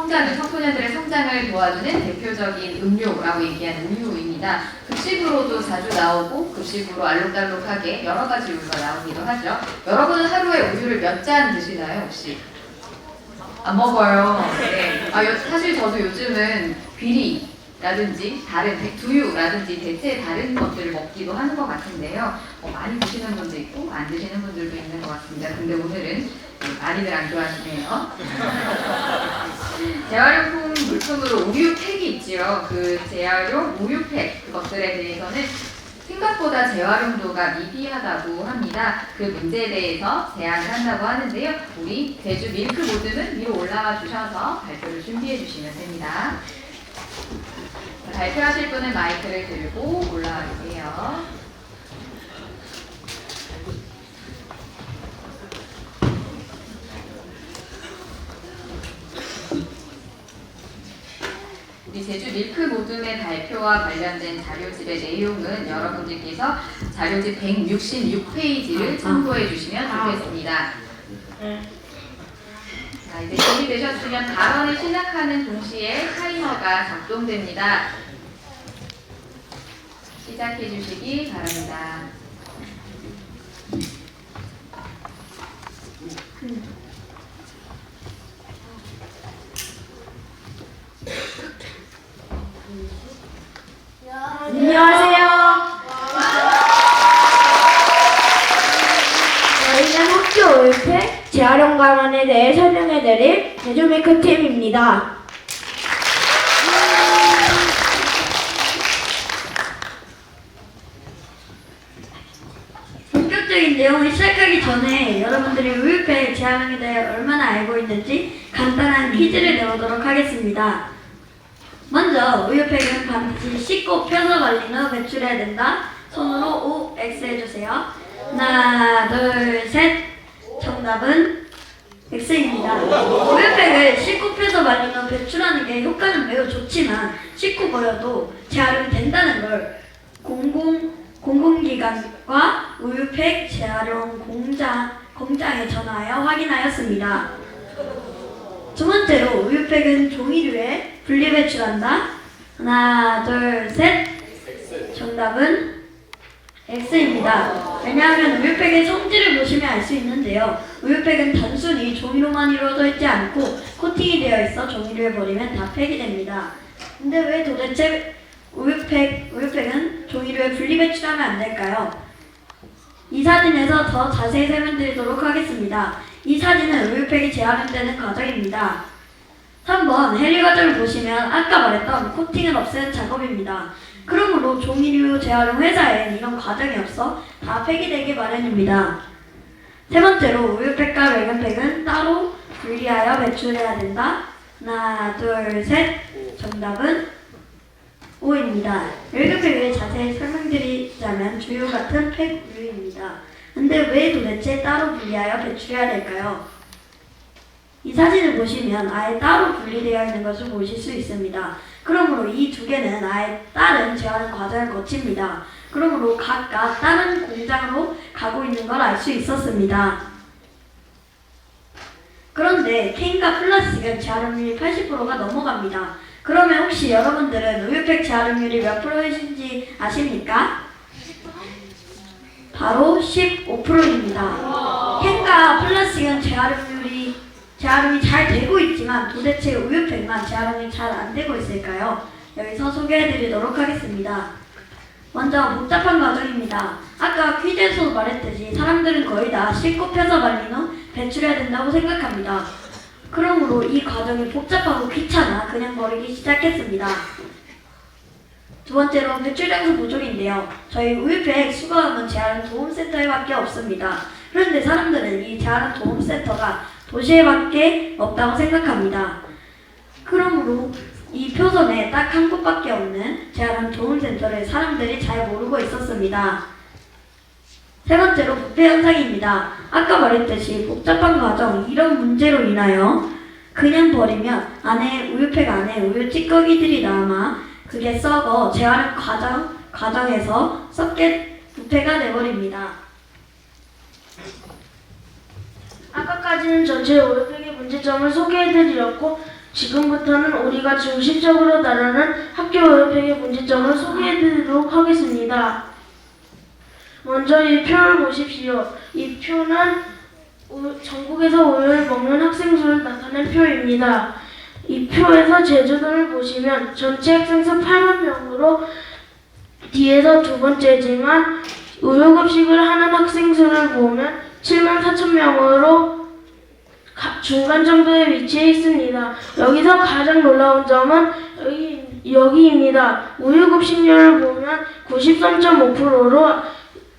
청소년들의 성장을 도와주는 대표적인 음료라고 얘기하는 우유입니다. 급식으로도 자주 나오고 급식으로 알록달록하게 여러 가지 우유가 나오기도 하죠. 여러분은 하루에 우유를 몇 잔 드시나요, 혹시? 안 먹어요. 네. 사실 저도 요즘은 귀리라든지 다른 두유라든지 대체 다른 것들을 먹기도 하는 것 같은데요. 많이 드시는 분도 있고 안 드시는 분들도 있는 것 같습니다. 근데 오늘은 많이들 안 좋아하시네요. 재활용품 물품으로 우유팩이 있지요. 그 재활용 우유팩 그것들에 대해서는 생각보다 재활용도가 미비하다고 합니다. 그 문제에 대해서 제안을 한다고 하는데요. 우리 제주 밀크보드는 위로 올라와 주셔서 발표를 준비해 주시면 됩니다. 발표하실 분은 마이크를 들고 올라와 주세요. 우리 제주 밀크모둠의 발표와 관련된 자료집의 내용은 여러분들께서 자료집 166페이지를 참고해 주시면 좋겠습니다. 자, 이제 준비되셨으면 발언을 시작하는 동시에 타이머가 작동됩니다. 시작해 주시기 바랍니다. 안녕하세요. 저희는 학교 우유팩 재활용 관원에 대해 설명해드릴 제주밀크팀입니다. 본격적인 내용을 시작하기 전에 여러분들이 우유팩 재활용에 대해 얼마나 알고 있는지 간단한 퀴즈를 내보도록 하겠습니다. 먼저 우유팩은 반드시 씻고 펴서 말린 후 배출해야 된다. 손으로 O, X 해주세요. 하나, 둘, 셋. 정답은 X입니다. 우유팩을 씻고 펴서 말린 후 배출하는 게 효과는 매우 좋지만 씻고 버려도 재활용이 된다는 걸 공공기관과 우유팩 재활용 공장에 전화하여 확인하였습니다. 두 번째로 우유팩은 종이류에 분리배출한다. 하나, 둘, 셋. 정답은 X입니다. 왜냐하면 우유팩의 성질을 보시면 알 수 있는데요. 우유팩은 단순히 종이로만 이루어져 있지 않고 코팅이 되어 있어 종이류에 버리면 다 폐기됩니다. 근데 왜 도대체 우유팩은 종이류에 분리배출하면 안 될까요? 이 사진에서 더 자세히 설명드리도록 하겠습니다. 이 사진은 우유팩이 재활용되는 과정입니다. 3번 해리 과정을 보시면 아까 말했던 코팅을 없애는 작업입니다. 그러므로 종이류 재활용 회사엔 이런 과정이 없어 다 폐기되기 마련입니다. 세 번째로 우유팩과 멸균팩은 따로 분리하여 배출해야 된다. 하나, 둘, 셋. 정답은 O입니다. 멸균팩을 자세히 설명드리자면 주유 같은 팩 우유입니다. 근데 왜 도대체 따로 분리하여 배출해야 될까요? 이 사진을 보시면 아예 따로 분리되어 있는 것을 보실 수 있습니다. 그러므로 이 두 개는 아예 다른 재활용 과정을 거칩니다. 그러므로 각각 다른 공장으로 가고 있는 걸 알 수 있었습니다. 그런데 캔과 플라스틱은 재활용률이 80%가 넘어갑니다. 그러면 혹시 여러분들은 우유팩 재활용률이 몇 프로이신지 아십니까? 바로 15%입니다. 캔과 플라스틱은 재활용이 잘 되고 있지만 도대체 우유팩만 재활용이 잘 안 되고 있을까요? 여기서 소개해드리도록 하겠습니다. 먼저 복잡한 과정입니다. 아까 퀴즈에서 말했듯이 사람들은 거의 다 씻고 펴서 말린 후 배출해야 된다고 생각합니다. 그러므로 이 과정이 복잡하고 귀찮아 그냥 버리기 시작했습니다. 두 번째로 배출 장소 부족인데요. 저희 우유팩 수거하는 재활용 도움센터에 밖에 없습니다. 그런데 사람들은 이 재활용 도움센터가 도시에 밖에 없다고 생각합니다. 그러므로 이 표선에 딱 한 곳밖에 없는 재활용 도움센터를 사람들이 잘 모르고 있었습니다. 세 번째로 부패 현상입니다. 아까 말했듯이 복잡한 과정, 이런 문제로 인하여 그냥 버리면 우유팩 안에 우유 찌꺼기들이 남아 그게 썩어 재활용 과정에서 썩게 부패가 되버립니다. 아까까지는 전체 우유팩의 문제점을 소개해드렸고 지금부터는 우리가 중심적으로 다루는 학교 우유팩의 문제점을 소개해드리도록 하겠습니다. 먼저 이 표를 보십시오. 이 표는 전국에서 우유를 먹는 학생 수를 나타낸 표입니다. 이 표에서 제주도를 보시면 전체 학생 수 8만 명으로 뒤에서 두 번째지만 우유급식을 하는 학생 수를 보면 7만 4천 명으로 중간 정도에 위치해 있습니다. 여기서 가장 놀라운 점은 여기입니다. 우유급식률을 보면 93.5%로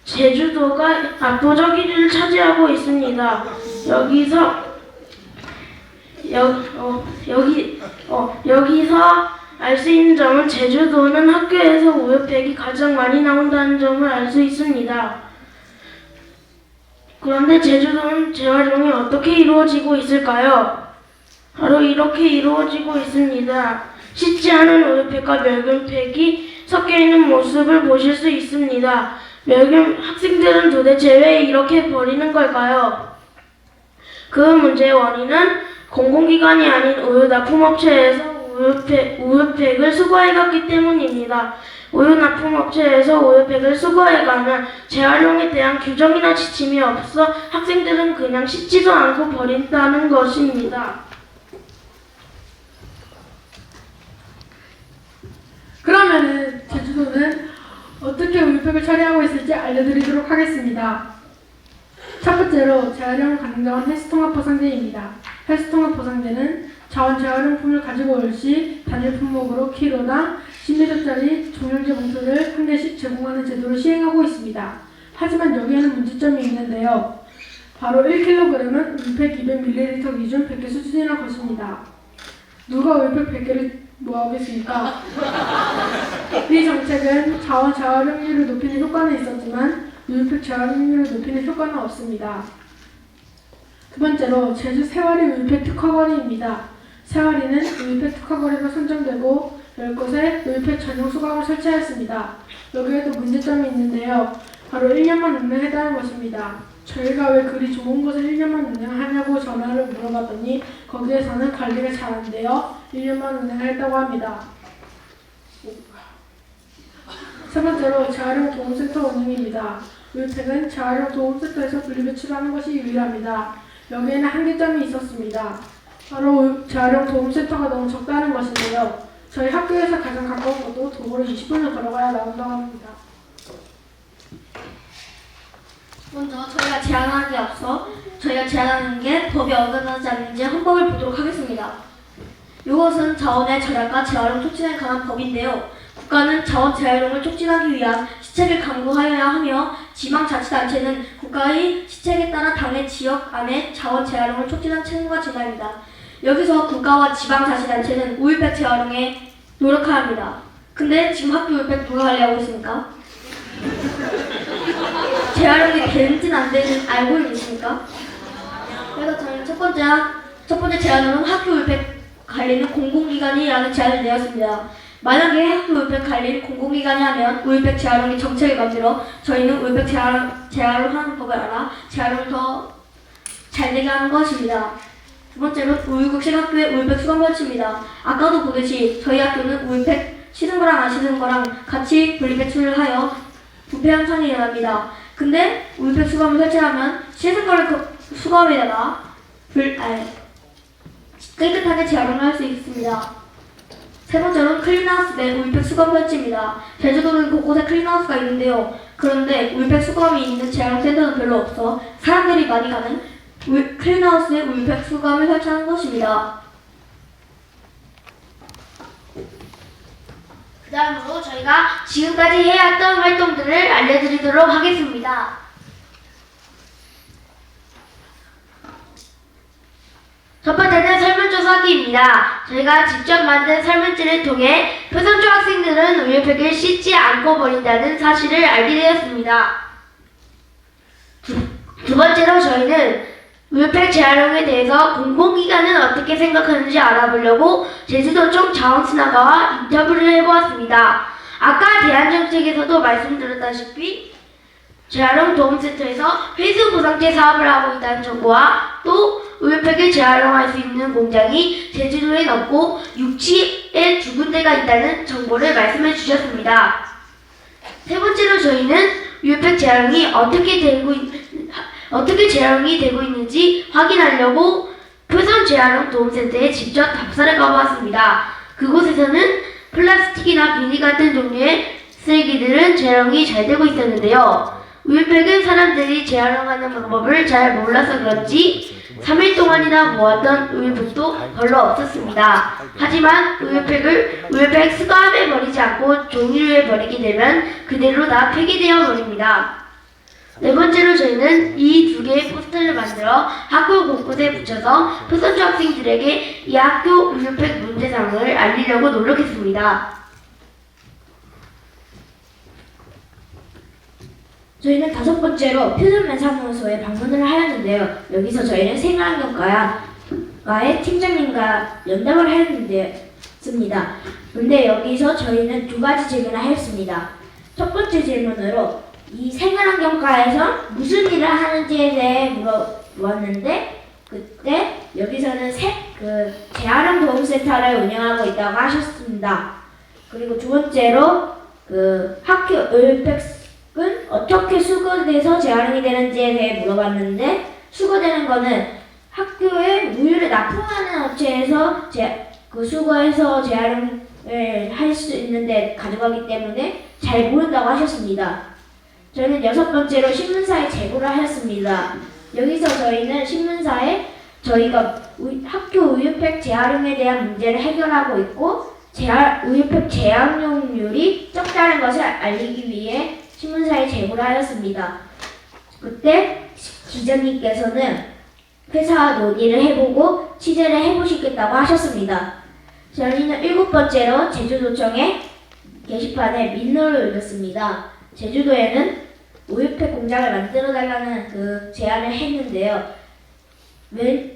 제주도가 압도적 1위를 차지하고 있습니다. 여기서 알 수 있는 점은 제주도는 학교에서 우유팩이 가장 많이 나온다는 점을 알 수 있습니다. 그런데 제주도는 재활용이 어떻게 이루어지고 있을까요? 바로 이렇게 이루어지고 있습니다. 씻지 않은 우유팩과 멸균팩이 섞여 있는 모습을 보실 수 있습니다. 학생들은 도대체 왜 이렇게 버리는 걸까요? 그 문제의 원인은 공공기관이 아닌 우유 납품업체에서 우유팩을 수거해갔기 때문입니다. 우유 납품업체에서 우유팩을 수거해가면 재활용에 대한 규정이나 지침이 없어 학생들은 그냥 씻지도 않고 버린다는 것입니다. 그러면은 제주도는 어떻게 우유팩을 처리하고 있을지 알려드리도록 하겠습니다. 첫 번째로 재활용 가능한 헬스통합 포상제입니다. 헬스통합 포상제는 자원 재활용품을 가지고 올 시 단일 품목으로 키로당 10리터짜리 종량제 봉투를 한 개씩 제공하는 제도를 시행하고 있습니다. 하지만 여기에는 문제점이 있는데요. 바로 1kg은 우유팩 200ml 기준 100개 수준이라는 것입니다. 누가 우유팩 100개를 모아오겠습니까? 이 정책은 자원 재활용률을 높이는 효과는 있었지만 우유팩 재활용률을 높이는 효과는 없습니다. 두 번째로 제주 세와리 우유팩 특화거리입니다. 세와리는 우유팩 특화거리로 선정되고 10곳에 우유팩 전용 수거함을 설치하였습니다. 여기에도 문제점이 있는데요. 바로 1년만 운행했다는 것입니다. 저희가 왜 그리 좋은 곳을 1년만 운행하냐고 전화를 물어봤더니 거기에서는 관리가 잘 안 되어 1년만 운행을 했다고 합니다. 세 번째로 재활용 도움센터 운영입니다. 우유팩은 재활용 도움센터에서 분리배출하는 것이 유일합니다. 여기에는 한계점이 있었습니다. 바로 재활용 도움센터가 너무 적다는 것인데요. 저희 학교에서 가장 가까운 곳도 도보로 20분을 걸어가야 나온다고 합니다. 먼저 저희가 제안하는 게 앞서 저희가 제안하는 게 법이 어긋나지 않는지 헌법을 보도록 하겠습니다. 이것은 자원의 절약과 재활용 촉진에 관한 법인데요. 국가는 자원 재활용을 촉진하기 위한 시책을 강구하여야 하며 지방자치단체는 국가의 시책에 따라 당의 지역 안에 자원 재활용을 촉진한 책무가 전합니다. 여기서 국가와 지방자치단체는 우유팩 재활용에 노력해야 합니다. 근데 지금 학교 우유팩 누가 관리하고 있습니까? 재활용이 되는지는 안 되는지 알고 계십니까? 그래서 저희는 첫 번째 제안으로는 학교 우유팩 관리는 공공기관이라는 제안을 내었습니다. 만약에 학교 우유팩 관리를 공공기관이 하면 우유팩 재활용의 정책을 만들어 저희는 우유팩 재활용하는 법을 알아 재활용을 더 잘되게 하는 것입니다. 두 번째로 우유급식 학교의 우유팩 수거 설치입니다. 아까도 보듯이 저희 학교는 우유팩 씻은 거랑 안 씻은 거랑 같이 분리배출을 하여 부패 현상이 일어납니다. 근데 우유팩 수거함을 설치하면 씻은 거를 수거함에다가 깨끗하게 재활용을 할 수 있습니다. 세 번째로는 클린하우스 내 우유팩 수거함 설치입니다. 제주도는 곳곳에 클린하우스가 있는데요. 그런데 우유팩 수거함이 있는 재활용 센터는 별로 없어 사람들이 많이 가는 클린하우스에 우유팩 수거함을 설치하는 것입니다. 그 다음으로 저희가 지금까지 해왔던 활동들을 알려드리도록 하겠습니다. 첫 번째는 설문조사기입니다. 저희가 직접 만든 설문지를 통해 표선초 학생들은 우유팩을 씻지 않고 버린다는 사실을 알게 되었습니다. 두 번째로 저희는 우유팩 재활용에 대해서 공공기관은 어떻게 생각하는지 알아보려고 제주도청 자원순화과와 인터뷰를 해보았습니다. 아까 대안정책에서도 말씀드렸다시피 재활용 도움센터에서 회수보상제 사업을 하고 있다는 정보와 또 우유팩을 재활용할 수 있는 공장이 제주도엔 없고 육지에 두 군데가 있다는 정보를 말씀해 주셨습니다. 세 번째로 저희는 우유팩 재활용이 어떻게 재활용이 되고 있는지 확인하려고 표선 재활용 도움센터에 직접 답사를 가보았습니다. 그곳에서는 플라스틱이나 비닐 같은 종류의 쓰레기들은 재활용이 잘 되고 있었는데요. 우유팩은 사람들이 재활용하는 방법을 잘 몰라서 그런지 3일 동안이나 모았던 우유팩도 별로 없었습니다. 하지만 우유팩 수거함에 버리지 않고 종이류에 버리게 되면 그대로 다 폐기되어 버립니다. 네 번째로 저희는 이 두 개의 포스터를 만들어 학교 곳곳에 붙여서 표선초 학생들에게 이 학교 우유팩 문제상을 알리려고 노력했습니다. 저희는 5번째로 표준면사무소에 방문을 하였는데요. 여기서 저희는 생활환경과의 팀장님과 연담을 하였습니다. 근데 여기서 저희는 2가지 질문을 하였습니다. 첫 번째 질문으로 이 생활환경과에서 무슨 일을 하는지에 대해 물어보았는데 그때 여기서는 재활용 도움센터를 운영하고 있다고 하셨습니다. 그리고 두 번째로 학교 우유팩 은 어떻게 수거돼서 재활용이 되는지에 대해 물어봤는데 수거되는 거는 학교에 우유를 납품하는 업체에서 수거해서 재활용을 할 수 있는데 가져가기 때문에 잘 모른다고 하셨습니다. 저희는 6번째로 신문사에 제보를 하였습니다. 여기서 저희는 신문사에 저희가 학교 우유팩 재활용에 대한 문제를 해결하고 있고 우유팩 재활용률이 적다는 것을 알리기 위해 신문사에 제보를 하였습니다. 그때 기자님께서는 회사와 논의를 해보고 취재를 해보시겠다고 하셨습니다. 저희는 7번째로 제주도청에 게시판에 민원을 올렸습니다. 제주도에는 우유팩 공장을 만들어달라는 제안을 했는데요.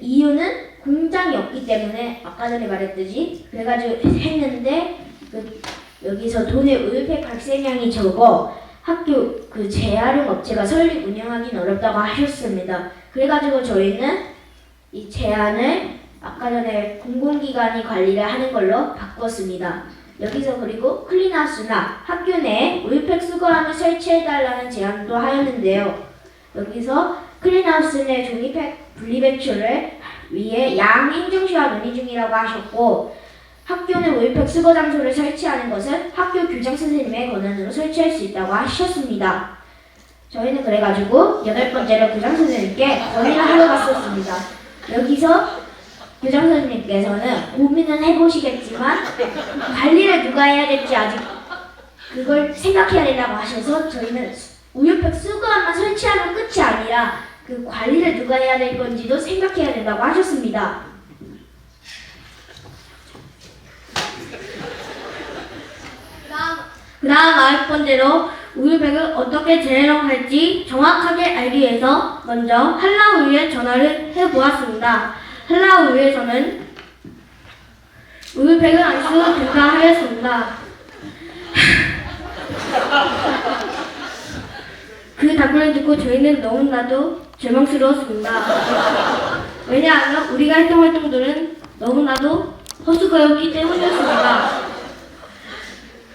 이유는 공장이 없기 때문에 아까 전에 말했듯이 그래가지고 했는데 여기서 도내 우유팩 발생량이 적어 학교 재활용 업체가 설립 운영하기는 어렵다고 하셨습니다. 그래가지고 저희는 이 제안을 아까 전에 공공기관이 관리를 하는 걸로 바꿨습니다. 여기서 그리고 클린하우스나 학교 내에 우유팩 수거함을 설치해달라는 제안도 하였는데요. 여기서 클린하우스 내 종이팩 분리배출을 위해 양행정시와 논의 중이라고 하셨고 학교 내 우유팩 수거 장소를 설치하는 것은 학교 교장 선생님의 권한으로 설치할 수 있다고 하셨습니다. 저희는 그래가지고 8번째로 교장 선생님께 건의를 하러 갔었습니다. 여기서 교장 선생님께서는 고민은 해보시겠지만 관리를 누가 해야 될지 아직 그걸 생각해야 된다고 하셔서 저희는 우유팩 수거함만 설치하면 끝이 아니라 관리를 누가 해야 될 건지도 생각해야 된다고 하셨습니다. 그 다음 9번째로 우유팩을 어떻게 재활용할지 정확하게 알기 위해서 먼저 한라우유에 전화를 해보았습니다. 한라우유에서는 우유팩을 안 쓰고 된다 하였습니다. 그 답변을 듣고 저희는 너무나도 절망스러웠습니다. 왜냐하면 우리가 했던 활동들은 너무나도 허수고였기 때문이었습니다.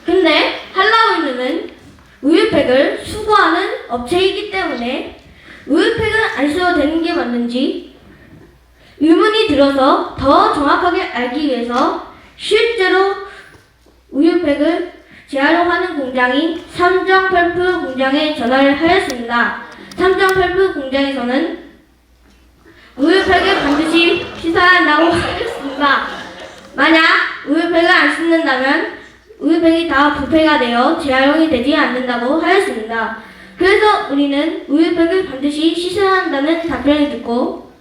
근데 한라우유는 우유팩을 수거하는 업체이기 때문에 우유팩을 안 써도 되는 게 맞는지 의문이 들어서 더 정확하게 알기 위해서 실제로 우유팩을 재활용하는 공장인 삼정펄프 공장에 전화를 하였습니다. 삼정펄프 공장에서는 우유팩을 반드시 씻어야 한다고 하였습니다. 만약 우유팩을 안 씻는다면 우유팩이 다 부패가 되어 재활용이 되지 않는다고 하였습니다. 그래서 우리는 우유팩을 반드시 씻어야 한다는 답변을 듣고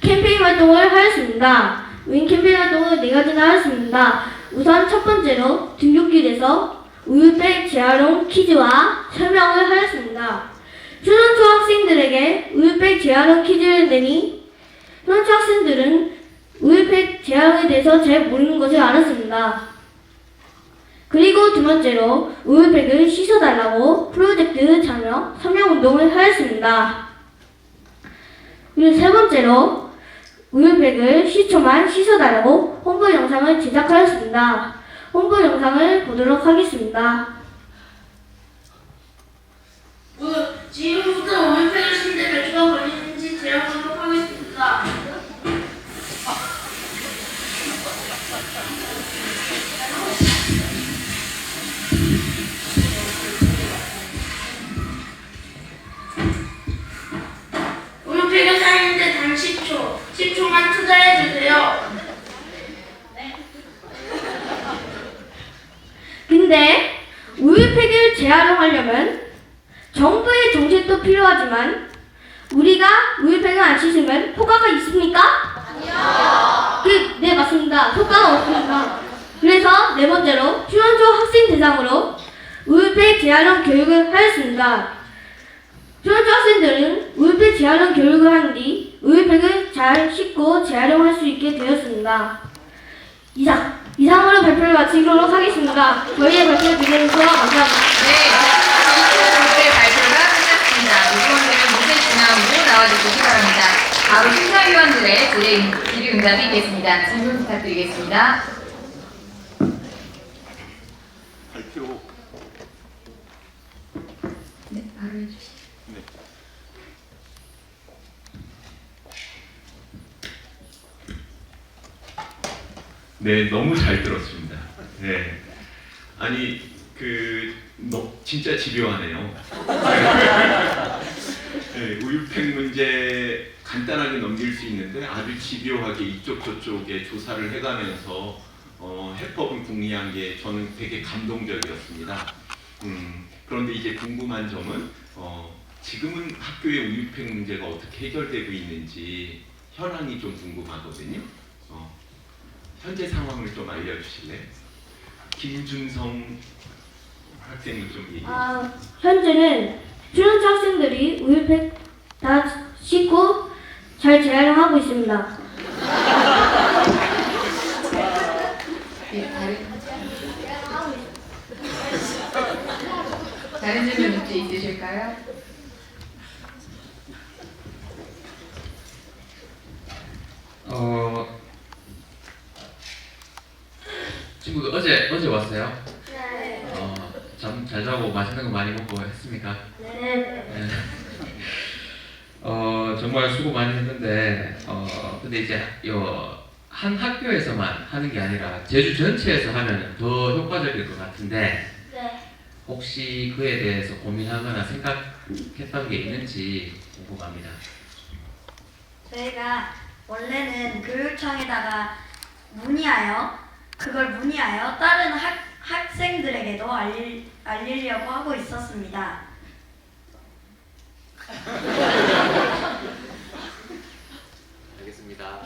캠페인 활동을 하였습니다. 우린 캠페인 활동을 4가지나 하였습니다. 우선 첫 번째로 등굣길에서 우유팩 재활용 퀴즈와 설명을 하였습니다. 초등초 학생들에게 우유팩 재활용 퀴즈를 내니 초등초 학생들은 우유팩 재활용에 대해서 잘 모르는 것을 알았습니다. 그리고 두 번째로 우유팩을 씻어달라고 프로젝트 참여 서명 운동을 하였습니다. 그리고 세 번째로 우유팩을 시초만 씻어달라고 홍보 영상을 제작하였습니다. 홍보 영상을 보도록 하겠습니다. 지금부터 우유팩을 씻는데 몇 초가 걸리는지 재현하도록 하겠습니다. 우유팩을 사는데 단 10초, 10초만 투자해주세요. 근데 우유팩을 재활용하려면 정부의 정책도 필요하지만 우리가 우유팩을 안 씻으면 효과가 있습니까? 아니요. 네, 맞습니다. 효과가 없습니다. 그래서 네 번째로 휴원초 학생 대상으로 우유팩 재활용 교육을 하였습니다. 휴원초 학생들은 우유팩 재활용 교육을 한 뒤 우유팩을 잘 씻고 재활용할 수 있게 되었습니다. 이상으로 발표를 마치도록 하겠습니다. 저희의 발표를 들려주셔서 감사합니다. 네, 이제 발표가 끝났습니다. 모두분들은 무대 지나오고 나와주시기 바랍니다. 바로 심사위원들의 질의응답이 있겠습니다. 질문 부탁드리겠습니다. 발표. 네, 바로 해주시죠. 네. 네, 너무 잘 들었습니다. 네. 아니, 진짜 집요하네요. 네, 우유팩 문제 간단하게 넘길 수 있는데 아주 집요하게 이쪽 저쪽에 조사를 해가면서 해법을 궁리한 게 저는 되게 감동적이었습니다. 그런데 이제 궁금한 점은 지금은 학교의 우유팩 문제가 어떻게 해결되고 있는지 현황이 좀 궁금하거든요. 현재 상황을 좀 알려주실래요? 김준성 학생을 좀 얘기해 주세요. 현재는 휴원초 학생들이 우유팩 다 씻고 잘 재활용하고 있습니다. 네, 다른 질문 혹시 있으실까요? 친구들 어제 왔어요? 네. 잠 잘 자고 맛있는 거 많이 먹고 했습니까? 네. 정말 수고 많이 했는데 근데 이제 한 학교에서만 하는 게 아니라 제주 전체에서 하면 더 효과적일 것 같은데 혹시 그에 대해서 고민하거나 생각했던 게 있는지 궁금합니다. 저희가 원래는 교육청에다가 문의하여 다른 학생들에게도 알리려고 하고 있었습니다. 알겠습니다.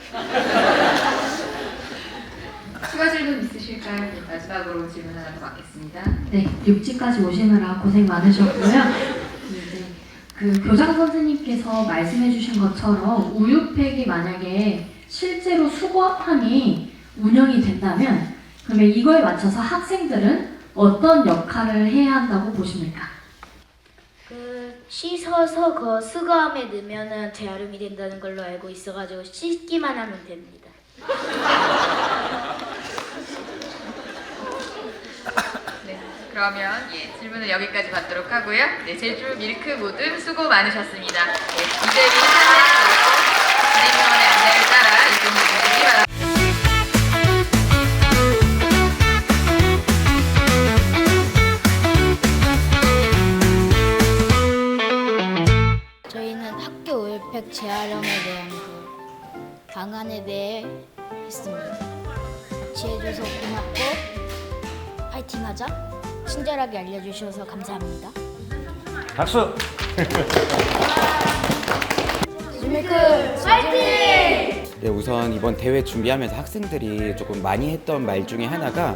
추가 질문 있으실까요? 네, 마지막으로 질문 하나 더 받겠습니다. 네, 육지까지 오시느라 고생 많으셨고요. 이제 그 교장 선생님께서 말씀해주신 것처럼 우유팩이 만약에 실제로 수거함이 운영이 된다면 그러면 이거에 맞춰서 학생들은 어떤 역할을 해야 한다고 보십니까? 씻어서 그 수거함에 넣으면은 재활용이 된다는 걸로 알고 있어가지고 씻기만 하면 됩니다. 네, 그러면 질문은 여기까지 받도록 하고요. 네, 제주 밀크 모듬 수고 많으셨습니다. 네, 이재민 진행위원의 안내를 따라 이쪽으로 주시기 바랍니다. 저희는 학교 우유팩 재활용에 대한 방안에 대해 했습니다. 같이 해줘서 고맙고 파이팅하자. 친절하게 알려주셔서 감사합니다. 박수! 밀크 파이팅! 네, 우선 이번 대회 준비하면서 학생들이 조금 많이 했던 말 중에 하나가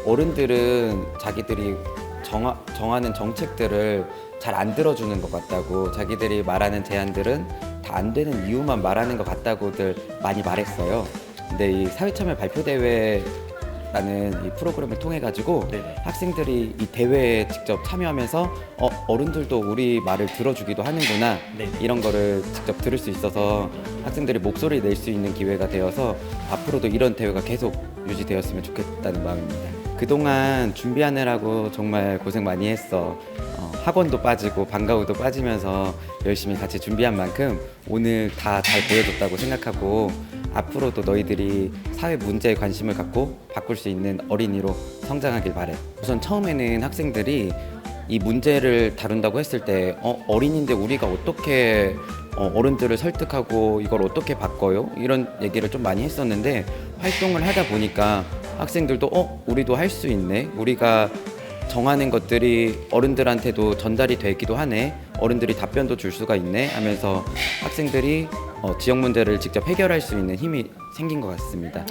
어른들은 자기들이 정하는 정책들을 잘 안 들어주는 것 같다고, 자기들이 말하는 제안들은 다 안 되는 이유만 말하는 것 같다고들 많이 말했어요. 근데 이 사회참여 발표대회 라는 이 프로그램을 통해 가지고 네네. 학생들이 이 대회에 직접 참여하면서 어른들도 우리 말을 들어주기도 하는구나 네. 이런 거를 직접 들을 수 있어서 학생들이 목소리 낼 수 있는 기회가 되어서 앞으로도 이런 대회가 계속 유지되었으면 좋겠다는 마음입니다. 그동안 준비하느라고 정말 고생 많이 했어. 학원도 빠지고 방과후도 빠지면서 열심히 같이 준비한 만큼 오늘 다 잘 보여줬다고 생각하고 앞으로도 너희들이 사회 문제에 관심을 갖고 바꿀 수 있는 어린이로 성장하길 바래. 우선 처음에는 학생들이 이 문제를 다룬다고 했을 때 어린인데 우리가 어떻게 어른들을 설득하고 이걸 어떻게 바꿔요? 이런 얘기를 좀 많이 했었는데 활동을 하다 보니까 학생들도 우리도 할 수 있네. 우리가 정하는 것들이 어른들한테도 전달이 되기도 하네. 어른들이 답변도 줄 수가 있네 하면서 학생들이 지역 문제를 직접 해결할 수 있는 힘이 생긴 것 같습니다.